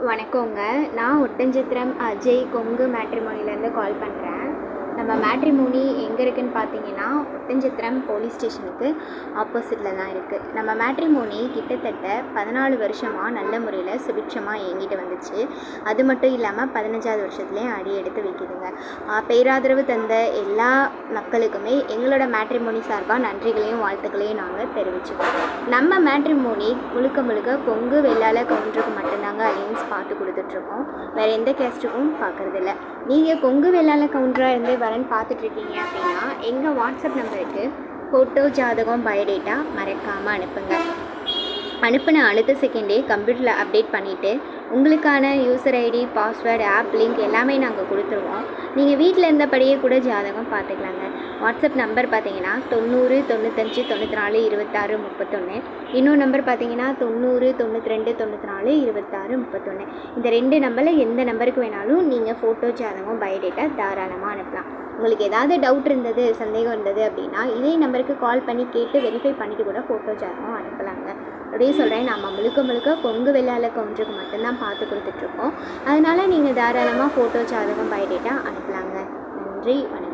வணக்கங்க. நான் ஒட்டன்சத்திரம் அஜய் கொங்கு மேட்ரிமோனிலேருந்து கால் பண்ணுறேன். நம்ம மேட்ரிமோனி எங்கே இருக்குதுன்னு பார்த்தீங்கன்னா, ஒட்டன்சத்திரம் போலீஸ் ஸ்டேஷனுக்கு ஆப்போசிட்டில் தான் இருக்குது. நம்ம மேட்ரிமோனி கிட்டத்தட்ட 14 வருஷமாக நல்ல முறையில் சுபிட்சமாக இயங்கிட்டு வந்துச்சு. அது மட்டும் இல்லாமல் 15வது வருஷத்துலேயும் அடி எடுத்து வைக்குதுங்க. பேராதரவு தந்த எல்லா மக்களுக்குமே எங்களோட மேட்ரிமோனி சார்பாக நன்றிகளையும் வாழ்த்துக்களையும் நாங்கள் தெரிவிச்சுக்கிறோம். நம்ம மேட்ரிமோனி முழுக்க கொங்கு வெள்ளாள கவுண்டருக்கு மட்டும்தாங்க அலையன்ஸ் பார்த்து கொடுத்துட்ருக்கோம். வேறு எந்த கேஸ்ட்டுக்கும் பார்க்குறதில்ல. நீங்கள் கொங்கு வெள்ளாள கவுண்டராக இருந்து வரன்னு பார்த்துட்ருக்கீங்க அப்படின்னா எங்கள் வாட்ஸ்அப் நம்பருக்கு ஃபோட்டோ, ஜாதகம், பயோடேட்டா மறக்காமல் அனுப்புங்க. அனுப்பின அடுத்த செகண்டே கம்ப்யூட்டரில் அப்டேட் பண்ணிவிட்டு உங்களுக்கான user ID, password, app link எல்லாமே நாங்கள் கொடுத்துருவோம். நீங்கள் வீட்டில் இருந்தபடியே கூட ஜாதகம் பார்த்துக்கலாங்க. வாட்ஸ்அப் நம்பர் பார்த்தீங்கன்னா 90 95 94 26 31. இன்னொரு நம்பர் பார்த்தீங்கன்னா 90 92 94 26 31. இந்த 2 நம்பரில் எந்த நம்பருக்கு வேணாலும் நீங்கள் ஃபோட்டோ, ஜாதகம், பயோடேட்டா தாராளமாக அனுப்பலாம். உங்களுக்கு ஏதாவது டவுட் இருந்தது, சந்தேகம் இருந்தது அப்படின்னா இதே நம்பருக்கு கால் பண்ணி கேட்டு வெரிஃபை பண்ணிவிட்டு கூட ஃபோட்டோ, ஜாதகம் அனுப்பலாங்க. அப்படியே சொல்கிறேன், நம்ம முழுக்க கொங்கு வெள்ளாள கவுண்டருக்கு மட்டும்தான் பார்த்து கொடுத்துட்ருக்கோம். அதனால் நீங்கள் தாராளமாக ஃபோட்டோ, ஜாதகம், பயோடேட்டா அனுப்பலாங்க. நன்றி, வணக்கம்.